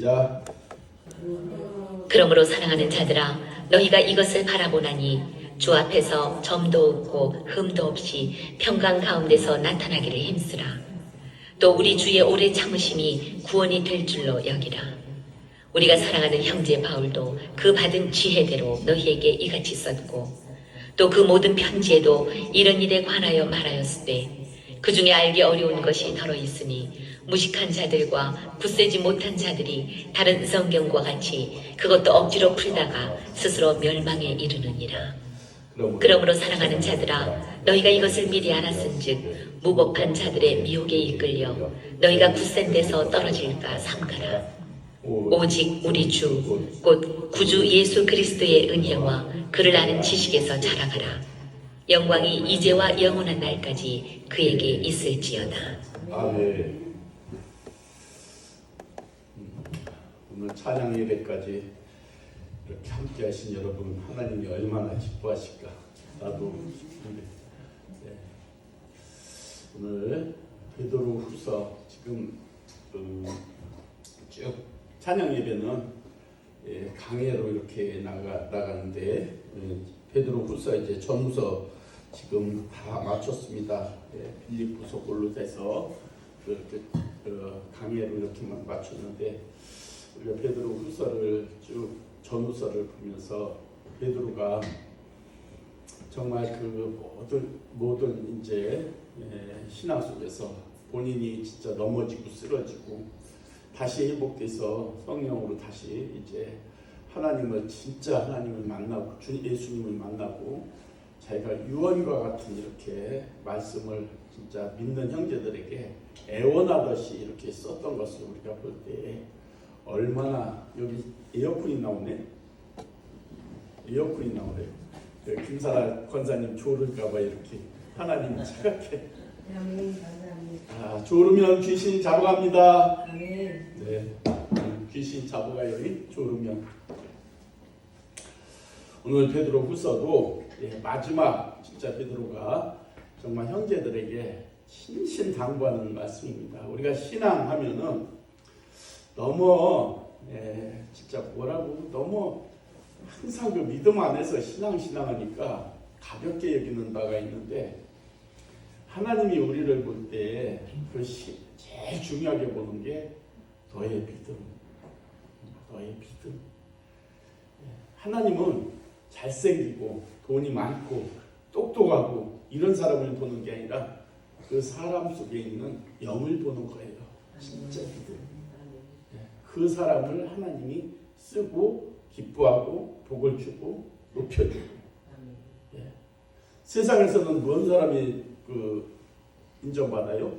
자, 그러므로 사랑하는 자들아, 너희가 이것을 바라보나니 주 앞에서 점도 없고 흠도 없이 평강 가운데서 나타나기를 힘쓰라. 또 우리 주의 오래 참으심이 구원이 될 줄로 여기라. 우리가 사랑하는 형제 바울도 그 받은 지혜대로 너희에게 이같이 썼고, 또 그 모든 편지에도 이런 일에 관하여 말하였으되, 그 중에 알기 어려운 것이 더러 있으니 무식한 자들과 굳세지 못한 자들이 다른 성경과 같이 그것도 억지로 풀다가 스스로 멸망에 이르느니라. 그러므로 사랑하는 자들아, 너희가 이것을 미리 알았은즉 무법한 자들의 미혹에 이끌려 너희가 굳센 데서 떨어질까 삼가라. 오직 우리 주 곧 구주 예수 그리스도의 은혜와 그를 아는 지식에서 자라가라. 영광이 이제와 영원한 날까지 그에게 있을지어다. 아멘. 오늘 찬양 예배까지 이렇게 함께 하신 여러분, 하나님이 얼마나 기뻐하실까. 나도 싶은데. 네. 오늘 베드로후서 지금 쭉 찬양 예배는 강해로 이렇게 나가는데, 베드로후서 이제 전후서 지금 다 마쳤습니다. 빌립보서 골로새서 그렇게 강해로 이렇게만 마쳤는데, 우리가 베드로후서를 쭉 전후서를 보면서 베드로가 정말 그 모든 이제 신앙 속에서 본인이 진짜 넘어지고 쓰러지고 다시 회복돼서 성령으로 다시 이제 하나님을 진짜 하나님을 만나고 예수님을 만나고 자기가 유언과 같은 이렇게 말씀을 진짜 믿는 형제들에게 애원하듯이 이렇게 썼던 것을 우리가 볼 때 얼마나, 여기 에어컨이 나오네. 에어컨이 나오네요. 김사라 권사님 졸을까봐 이렇게 하나님 차갑게. 아멘. 감사합니다. 졸으면 귀신 잡아갑니다. 아멘. 네, 귀신 잡아가요. 졸으면. 오늘 베드로후서도 마지막 진짜 베드로가 정말 형제들에게 신신당부하는 말씀입니다. 우리가 신앙하면은 너무 진짜 뭐라고 너무 항상 그 믿음 안에서 신앙하니까 가볍게 여기는 바가 있는데, 하나님이 우리를 볼 때 그 제일 중요하게 보는 게 너의 믿음, 너의 믿음. 하나님은 잘생기고 돈이 많고 똑똑하고 이런 사람을 보는 게 아니라 그 사람 속에 있는 영을 보는 거예요. 진짜 믿음. 그 사람을 하나님이 쓰고 기뻐하고 복을 주고 높여주고. 세상에서는 뭔 사람이 인정받아요?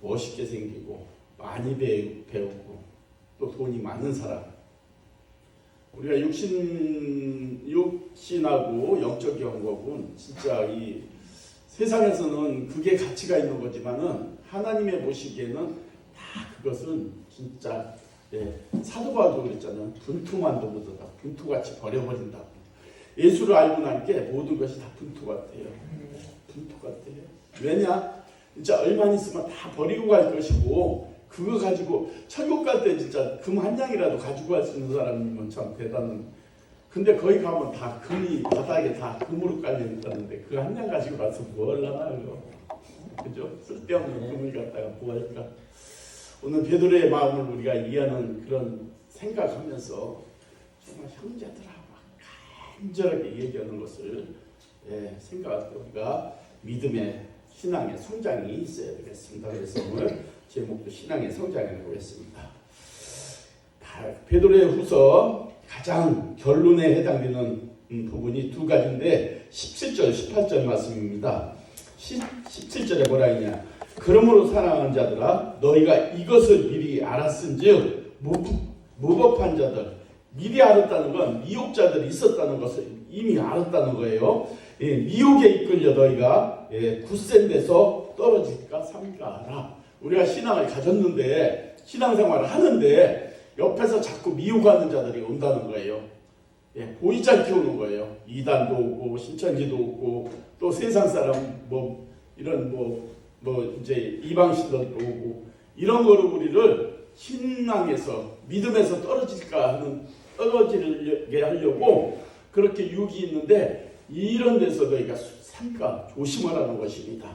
멋있게 생기고 많이 배우고 또 돈이 많은 사람. 우리가 육신하고 영적 영겁은 진짜 이 세상에서는 그게 가치가 있는 거지만은 하나님의 보시기에는 다 그것은 진짜 사도 바울도 그랬잖아요. 분투만도 못하다. 분투같이 버려버린다고. 예수를 알고 나니까 모든 것이 다 분투 같아요. 분투 같아요. 왜냐? 진짜 얼마 있으면 다 버리고 갈 것이고, 그거 가지고 천국 갈 때 진짜 금 한 양이라도 가지고 갈 수 있는 사람이면 참 대단한. 근데 거기 가면 다 금이 바닥에 다 금으로 깔려 있다는데 그 한 양 가지고 가서 뭘 하나요? 그죠? 쓸데없는 금을 갖다가 뭐 할까? 오늘 베드로의 마음을 우리가 이해하는 그런 생각하면서 정말 형제들하고 간절하게 얘기하는 것을 생각할 때 우리가 믿음의 신앙의 성장이 있어야 되겠습니다. 그래서 오늘 제목도 신앙의 성장이라고 했습니다. 베드로의 후서 가장 결론에 해당되는 부분이 두 가지인데 17절, 18절 말씀입니다. 17절에 뭐라 했냐? 그러므로 사랑하는 자들아, 너희가 이것을 미리 알았은즉 무법한 자들, 미리 알았다는 건 미혹자들이 있었다는 것을 이미 알았다는 거예요. 미혹에 이끌려 너희가 굳센 데서 떨어질까 삼가라. 우리가 신앙을 가졌는데 신앙생활을 하는데 옆에서 자꾸 미혹하는 자들이 온다는 거예요. 보이지 않게 오는 거예요. 이단도 오고 신천지도 오고 또 세상 사람 이런 이제 이방신들도 오고 이런 거로 우리를 신앙에서 믿음에서 떨어지게 하려고 그렇게 유혹이 있는데 이런 데서 너희가 삼가 조심하라는 것입니다.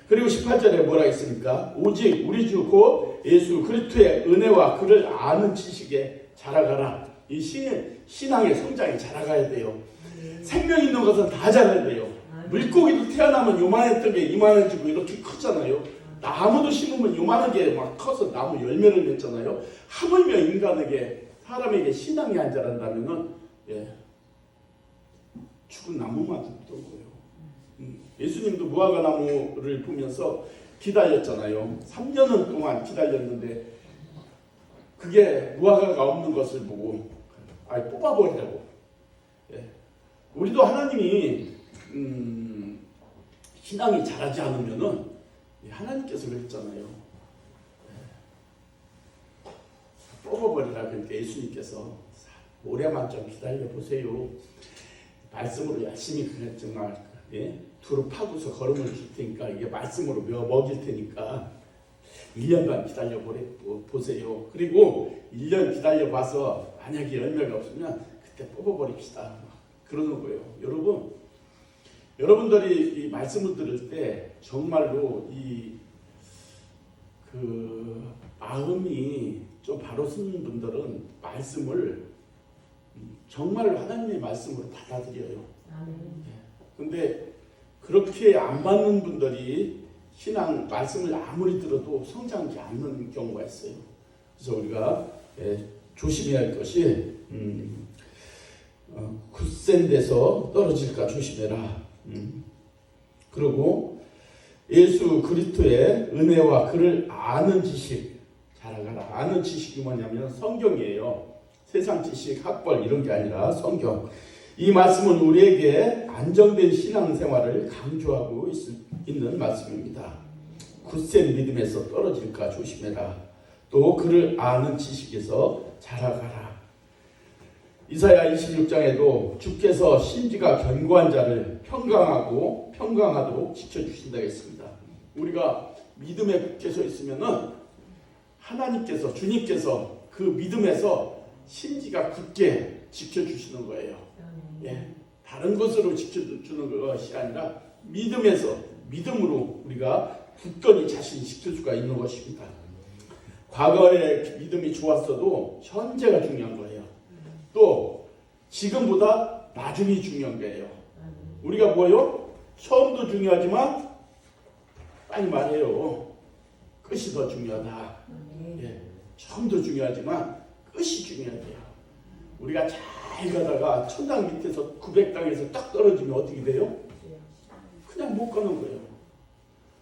그리고 18절에 뭐라 했습니까? 오직 우리 주 곧 예수 그리스도의 은혜와 그를 아는 지식에 자라가라. 이 신앙의 성장에 자라가야 돼요. 생명 있는 것은 다 자라야 돼요. 물고기도 태어나면 요만했던 게 이만해지고 이렇게 크잖아요. 나무도 심으면 요만하게 막 커서 나무 열매를 맺잖아요. 하물며 인간에게 사람에게 신앙이 안 자란다면은 죽은 나무만 듣던 거예요. 예수님도 무화과 나무를 보면서 기다렸잖아요. 3년은 동안 기다렸는데 그게 무화과가 없는 것을 보고 뽑아버리라고. 우리도 하나님이 신앙이 자라지 않으면은 하나님께서 그랬잖아요. 뽑아버리라. 그러니까 예수님께서 올해만 좀 기다려 보세요. 말씀으로 열심히 정말 두루 파고서 걸음을 줄 테니까 이게 말씀으로 먹일 테니까 1년간 기다려 보세요. 그리고 1년 기다려 봐서 만약에 열매가 없으면 그때 뽑아버립시다. 그러는 거예요. 여러분들이 이 말씀을 들을 때 정말로 그 마음이 좀 바로 서는 분들은 말씀을 정말로 하나님의 말씀으로 받아들여요. 근데 그렇게 안 받는 분들이 신앙 말씀을 아무리 들어도 성장하지 않는 경우가 있어요. 그래서 우리가 조심해야 할 것이 굳센 데서 떨어질까 조심해라. 그리고 예수 그리스도의 은혜와 그를 아는 지식 자라가라. 아는 지식이 뭐냐면 성경이에요. 세상 지식, 학벌 이런 게 아니라 성경. 이 말씀은 우리에게 안정된 신앙생활을 강조하고 있는 말씀입니다. 굳센 믿음에서 떨어질까 조심해라. 또 그를 아는 지식에서 자라가라. 이사야 26장에도 주께서 심지가 견고한 자를 평강하도록 지켜주신다고 했습니다. 우리가 믿음에 굳게 서 있으면은 하나님께서 주님께서 그 믿음에서 심지가 굳게 지켜주시는 거예요. 다른 것으로 지켜주는 것이 아니라 믿음으로 우리가 굳건히 자신 지킬 수가 있는 것입니다. 과거에 믿음이 좋았어도 현재가 중요한 거예요. 또 지금보다 나중이 중요한 거예요. 우리가 뭐요? 처음도 중요하지만 빨리 말해요. 끝이 더 중요하다. 처음도 중요하지만 끝이 중요해요. 우리가 잘 가다가 천당 밑에서 900당에서 딱 떨어지면 어떻게 돼요? 그냥 못 가는 거예요.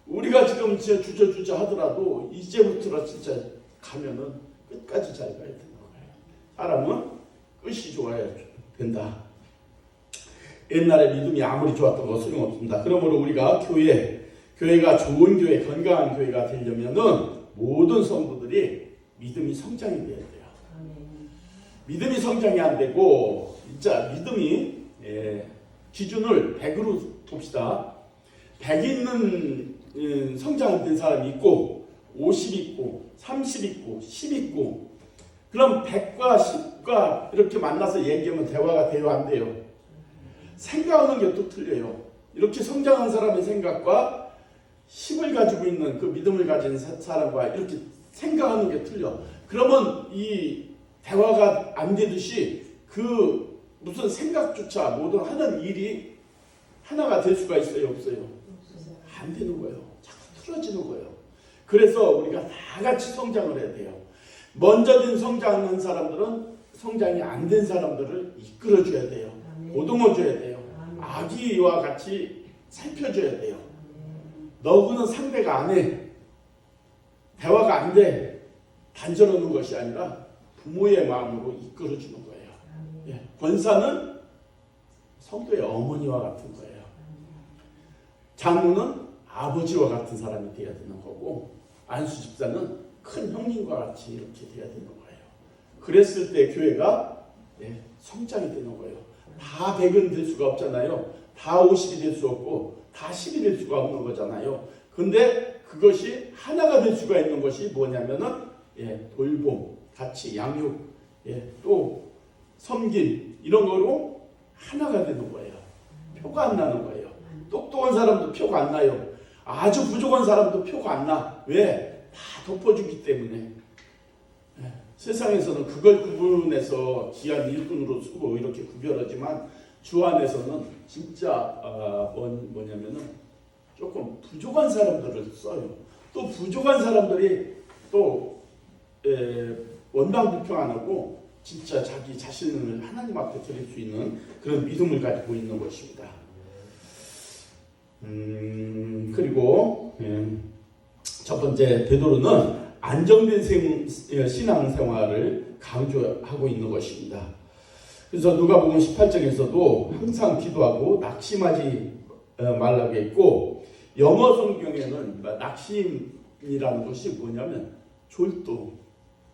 우리가 지금 진짜 주저주저 하더라도 이제부터 진짜 가면은 끝까지 잘 가야 되는 거예요. 사람은 끝이 좋아야 된다. 옛날에 믿음이 아무리 좋았던 거 소용없습니다. 그러므로 우리가 교회가 좋은 교회, 건강한 교회가 되려면은 모든 성도들이 믿음이 성장이 돼야 돼요. 믿음이 성장이 안 되고 진짜 믿음이 기준을 100으로 봅시다. 100 있는 성장이 된 사람이 있고 50 있고 30 있고 10 있고 그럼 100과 10과 이렇게 만나서 얘기하면 대화가 돼요 안 돼요? 생각하는 게 또 틀려요. 이렇게 성장한 사람의 생각과 10을 가지고 있는 그 믿음을 가진 사람과 이렇게 생각하는 게 틀려. 그러면 이 대화가 안 되듯이 그 무슨 생각조차 모든 하는 일이 하나가 될 수가 있어요 없어요? 안 되는 거예요. 자꾸 틀어지는 거예요. 그래서 우리가 다 같이 성장을 해야 돼요. 먼저 성장하는 사람들은 성장이 안 된 사람들을 이끌어줘야 돼요. 보듬어줘야 돼요. 아기와 같이 살펴줘야 돼요. 너구는 상대가 안 해. 대화가 안 돼. 단절하는 것이 아니라 부모의 마음으로 이끌어주는 거예요. 권사는 성도의 어머니와 같은 거예요. 장로는 아버지와 같은 사람이 되어야 되는 거고 안수 집사는 큰 형님과 같이 이렇게 되어야 되는 거예요. 그랬을 때 교회가 성장이 되는 거예요. 다 100은 될 수가 없잖아요. 다 50이 될 수 없고 다 10이 될 수가 없는 거잖아요. 근데 그것이 하나가 될 수가 있는 것이 뭐냐면은 돌봄, 같이 양육, 또 섬김 이런 거로 하나가 되는 거예요. 표가 안 나는 거예요. 똑똑한 사람도 표가 안 나요. 아주 부족한 사람도 표가 안 나. 왜? 다 덮어주기 때문에. 세상에서는 그걸 구분해서 귀한 일꾼으로 쓰고 이렇게 구별하지만 주 안에서는 진짜 뭐냐면은 조금 부족한 사람들을 써요. 또 부족한 사람들이 또 원망불평 안 하고 진짜 자기 자신을 하나님 앞에 드릴 수 있는 그런 믿음을 가지고 있는 것입니다. 그리고 첫 번째 베드로는 안정된 신앙생활을 강조하고 있는 것입니다. 그래서 누가복음 18장에서도 항상 기도하고 낙심하지 말라고 했고 영어 성경에는 낙심이라는 것이 뭐냐면 졸도,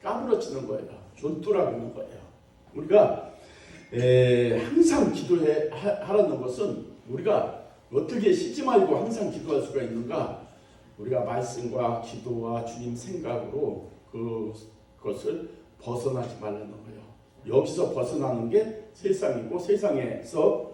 까무러치는 거예요. 졸도라고 하는 거예요. 우리가 항상 기도하라는 것은 우리가 어떻게 쉬지 말고 항상 기도할 수가 있는가? 우리가 말씀과 기도와 주님 생각으로 그것을 벗어나지 말라는 거예요. 여기서 벗어나는 게 세상이고 세상에서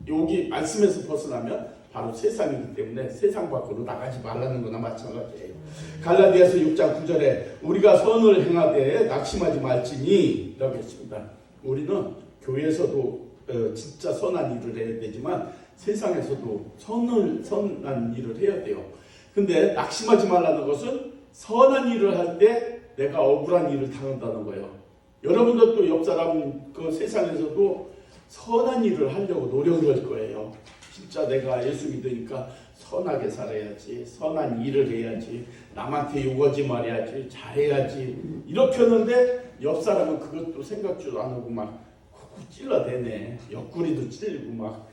여기 말씀에서 벗어나면 바로 세상이기 때문에 세상 밖으로 나가지 말라는 거나 마찬가지예요. 갈라디아서 6장 9절에 우리가 선을 행하되 낙심하지 말지니 라고 했습니다. 우리는 교회에서도 진짜 선한 일을 해야 되지만 세상에서도 선한 일을 해야 돼요. 근데 낙심하지 말라는 것은 선한 일을 할 때 내가 억울한 일을 당한다는 거예요. 여러분도 또 옆 사람 그 세상에서도 선한 일을 하려고 노력을 할 거예요. 진짜 내가 예수 믿으니까 선하게 살아야지, 선한 일을 해야지, 남한테 욕하지 말아야지, 잘해야지 이렇게 하는데 옆 사람은 그것도 생각지도 안 하고 막 쿡쿡 찔러대네. 옆구리도 찔리고 막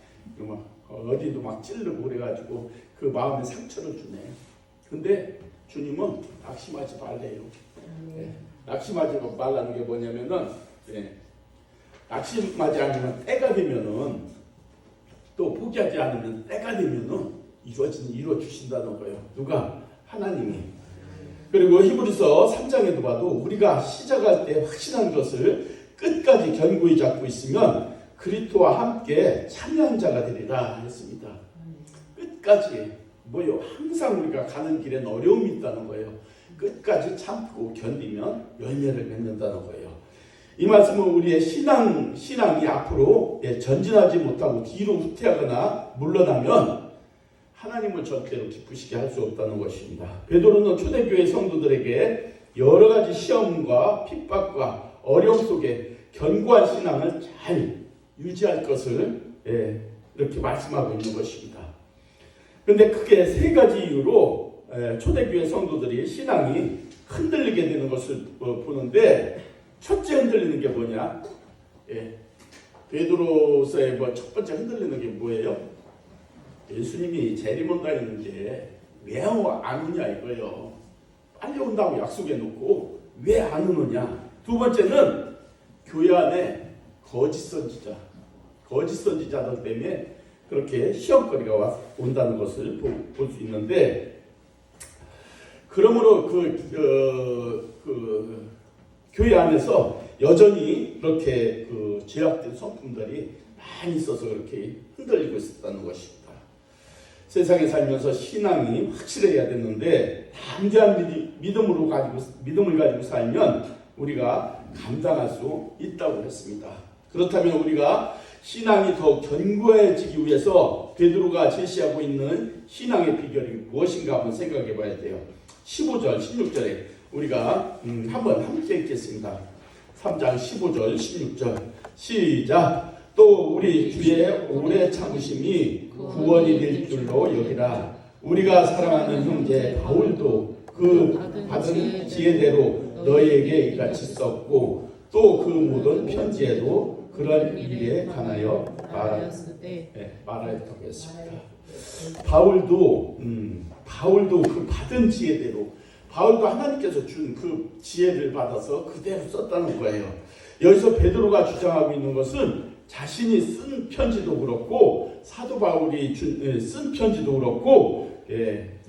어디도 막 찔르고 그래가지고 그 마음에 상처를 주네. 근데 주님은 낙심하지 말래요. 낙심하지 말라는 게 뭐냐면은 낙심하지 않으면 때가 되면은 또 포기하지 않으면 때가 되면은 이루어 주신다는 거예요. 누가? 하나님이. 그리고 히브리서 3장에도 봐도 우리가 시작할 때 확신한 것을 끝까지 견고히 잡고 있으면 그리스도와 함께 참여한 자가 되리라 했습니다. 끝까지 뭐요? 항상 우리가 가는 길엔 어려움이 있다는 거예요. 끝까지 참고 견디면 열매를 맺는다는 거예요. 이 말씀은 우리의 신앙이 앞으로 전진하지 못하고 뒤로 후퇴하거나 물러나면 하나님을 절대로 기쁘시게 할 수 없다는 것입니다. 베드로는 초대교회 성도들에게 여러 가지 시험과 핍박과 어려움 속에 견고한 신앙을 잘 유지할 것을 이렇게 말씀하고 있는 것입니다. 그런데 크게 세 가지 이유로 초대교회 성도들이 신앙이 흔들리게 되는 것을 보는데 첫째 흔들리는 게 뭐냐? 베드로서의 첫 번째 흔들리는 게 뭐예요? 예수님이 재림온다 했는데 왜 안 오냐 이거예요. 빨리 온다고 약속해 놓고 왜 안 오느냐? 두 번째는 교회 안에 거짓 선지자들 때문에 그렇게 시험거리가 온다는 것을 볼 수 있는데 그러므로 교회 안에서 여전히 그렇게 제약된 성품들이 많이 있어서 그렇게 흔들리고 있었다는 것입니다. 세상에 살면서 신앙이 확실해야 되는데 담대한 믿음을 가지고 살면 우리가 감당할 수 있다고 했습니다. 그렇다면 우리가 신앙이 더 견고해지기 위해서 베드로가 제시하고 있는 신앙의 비결이 무엇인가 한번 생각해 봐야 돼요. 15절, 16절에 우리가 한번 함께 읽겠습니다. 3장 15절, 16절 시작. 또 우리 주의 오래 참으심이 구원이 될 줄로 여기라. 우리가 사랑하는 형제 바울도 그 받은 지혜대로 너희에게 이같이 썼고 또 그 모든 편지에도 그런 일에 관하여 말하였다고 했습니다. 바울도 그 받은 지혜대로 바울도 하나님께서 준 그 지혜를 받아서 그대로 썼다는 거예요. 여기서 베드로가 주장하고 있는 것은 자신이 쓴 편지도 그렇고 사도 바울이 쓴 편지도 그렇고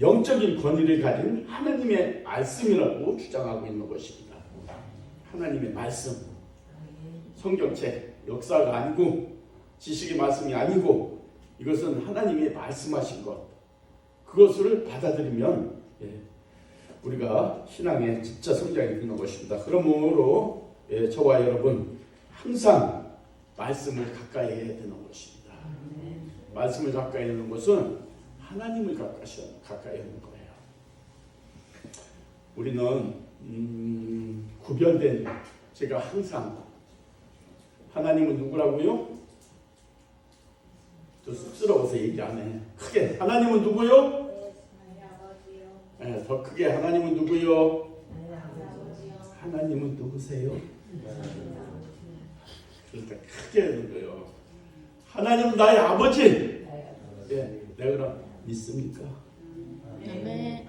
영적인 권위를 가진 하나님의 말씀이라고 주장하고 있는 것입니다. 하나님의 말씀, 성경책, 역사가 아니고 지식의 말씀이 아니고 이것은 하나님이 말씀하신 것, 그것을 받아들이면 우리가 신앙의 진짜 성장이 되는 것입니다. 그러므로 저와 여러분 항상 말씀을 가까이 해야 되는 것입니다. 말씀을 가까이 하는 것은 하나님을 가까이 하는 거예요. 우리는 구별된, 제가 항상 하나님은 누구라고요? 저 쑥스러워서 얘기 안 해. 크게 하나님은 누구요? 더 크게 하나님은 누구요? 하나님은 누구세요? 그러니까 크게 하는 거예요. 하나님은 나의 아버지. 내가 그럼 믿습니까? 아멘.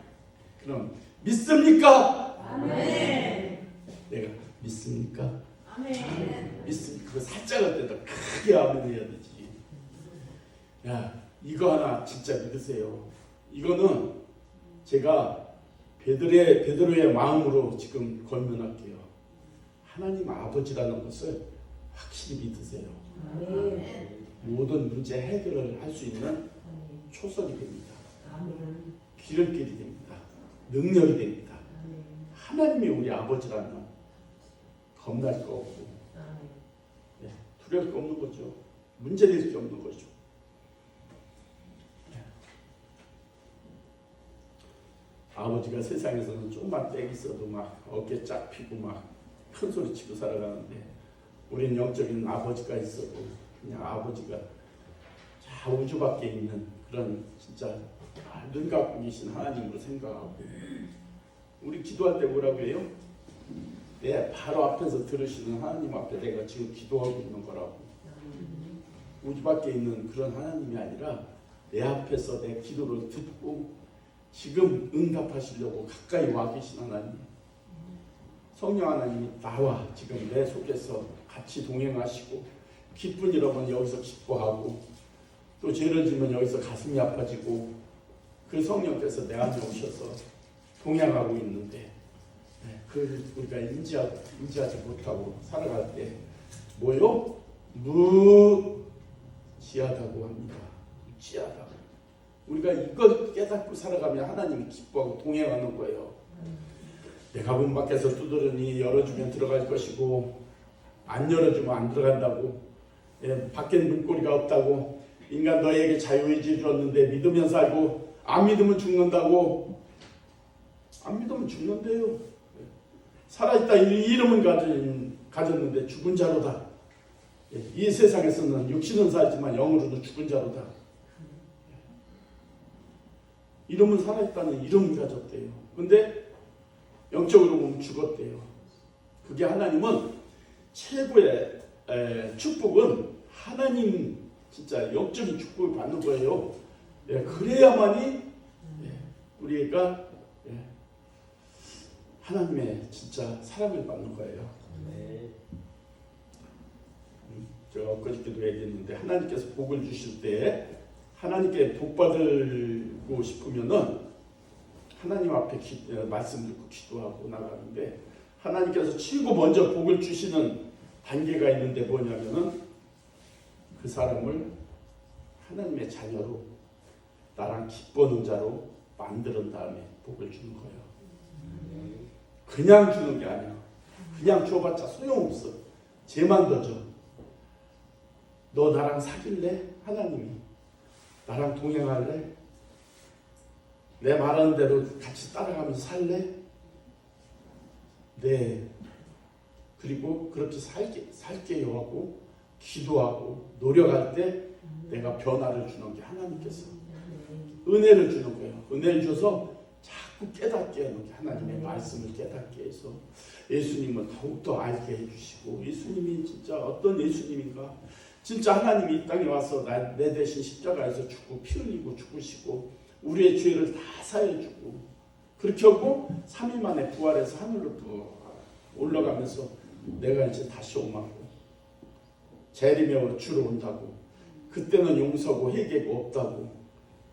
그럼 믿습니까? 아멘. 내가 믿습니까? 아멘. 믿습니까? 그거 살짝 할 때도 크게 아멘 해야 되지. 야, 이거 하나 진짜 믿으세요. 이거는 제가 베드로의 마음으로 지금 권면할게요. 하나님 아버지라는 것을 확실히 믿으세요. 아멘. 모든 문제 해결을 할 수 있는 초석이 됩니다. 아멘. 기름길이 됩니다. 능력이 됩니다. 아멘. 하나님이 우리 아버지라면 겁날 거 없고 두려울 거 없는 거죠. 문제될 게 없는 거죠. 아버지가 세상에서는 조금만 땡 있어도 막 어깨 쫙 펴고 막 큰 소리 치고 살아가는데 우리는 영적인 아버지가 있어도 그냥 아버지가 저 우주 밖에 있는 그런 진짜 눈 감고 계신 하나님으로 생각하고 우리 기도할 때 뭐라고 해요? 내 바로 앞에서 들으시는 하나님 앞에 내가 지금 기도하고 있는 거라고. 우주 밖에 있는 그런 하나님이 아니라 내 앞에서 내 기도를 듣고 지금 응답하시려고 가까이 와 계신 하나님, 성령 하나님이 나와 지금 내 속에서 같이 동행하시고 기쁜 일 하면 여기서 기뻐하고 또 죄를 지면 여기서 가슴이 아파지고 그 성령께서 내 안에 오셔서 동행하고 있는데 그 우리가 인지하지 못하고 살아갈 때 뭐요? 무지하다고 합니다. 무지하다고. 우리가 이걸 깨닫고 살아가면 하나님이 기뻐하고 동행하는 거예요. 내가 문 밖에서 두드러니 열어주면 들어갈 것이고 안 열어주면 안 들어간다고. 밖엔 문고리가 없다고. 인간 너에게 자유의지를 줬는데 믿으면 살고 안 믿으면 죽는다고. 안 믿으면 죽는데요. 살아있다 이름은 가졌는데 죽은 자로다. 이 세상에서는 육신은 살지만 영으로는 죽은 자로다. 이름은 살아있다는 이름을 가졌대요. 근데 영적으로 보면 죽었대요. 그게 하나님은 최고의 축복은 하나님 진짜 영적인 축복을 받는 거예요. 그래야만이 우리가 하나님의 진짜 사랑을 받는 거예요. 제가 엊그저께도 얘기했는데 하나님께서 복을 주실 때 하나님께 복 받고 싶으면은 하나님 앞에 말씀 듣고 기도하고 나가는데 하나님께서 최고 먼저 복을 주시는 단계가 있는데 뭐냐면은 그 사람을 하나님의 자녀로 나랑 기뻐하는 자로 만드는 다음에 복을 주는 거예요. 그냥 주는 게 아니야. 그냥 줘봤자 소용없어. 죄만 더 줘. 너 나랑 사귈래? 하나님이 나랑 동행할래? 내 말하는 대로 같이 따라가면서 살래? 네. 그리고 그렇게 살게요 하고 기도하고 노력할 때 내가 변화를 주는 게 하나님께서 은혜를 주는 거예요. 은혜를 줘서 자꾸 깨닫게 하는 게 하나님의 말씀을 깨닫게 해서 예수님을 더욱더 알게 해주시고 예수님이 진짜 어떤 예수님인가 진짜 하나님이 이 땅에 와서 내 대신 십자가에서 죽고 피 흘리고 죽으시고 우리의 죄를 다 사해주고 그렇게 하고 3일 만에 부활해서 하늘로 올라가면서 내가 이제 다시 오마고 재림의 주로 온다고 그때는 용서고 회개고 없다고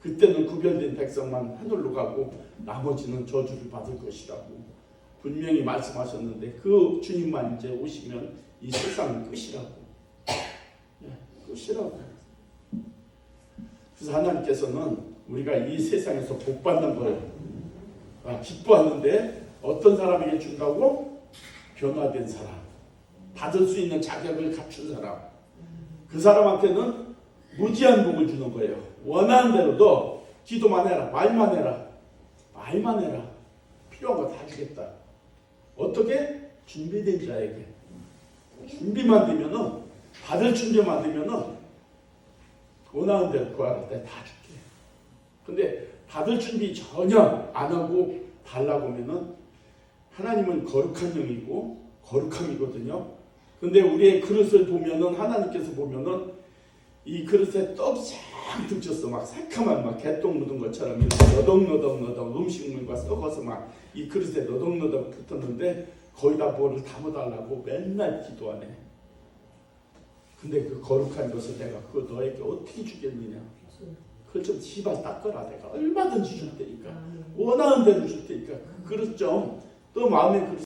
그때는 구별된 백성만 하늘로 가고 나머지는 저주를 받을 것이라고 분명히 말씀하셨는데 그 주님만 이제 오시면 이 세상은 끝이라고. 끝이라고. 그래서 하나님께서는 우리가 이 세상에서 복 받는 걸 기뻐하는데 어떤 사람에게 준다고? 변화된 사람, 받을 수 있는 자격을 갖춘 사람, 그 사람한테는 무지한 복을 주는 거예요. 원하는 대로 너 기도만 해라, 말만 해라, 말만 해라. 필요한 거 다 주겠다. 어떻게? 준비된 자에게. 준비만 되면은, 받을 준비만 되면은 원하는 대로 구하라. 내가 다 줄게. 근데 받을 준비 전혀 안 하고 달라고 하면은 하나님은 거룩한 영이고 거룩함이거든요. 근데 우리의 그릇을 보면은 하나님께서 보면은 이 그릇에 떡이 잔뜩 졌어. 막 새카만 막 개똥 묻은 것처럼 이렇게 너덕너덕 음식물과 썩어서 막 이 그릇에 너덕너덕 붙었는데 거기다 뭐를 담아달라고 맨날 기도하네. 근데 그 거룩한 것을 내가 그거 너에게 어떻게 주겠느냐. 그걸 좀 시발 닦아라. 내가 얼마든지 줄 테니까. 원하는 대로 줄 테니까 그 그릇 좀 또 마음의 그릇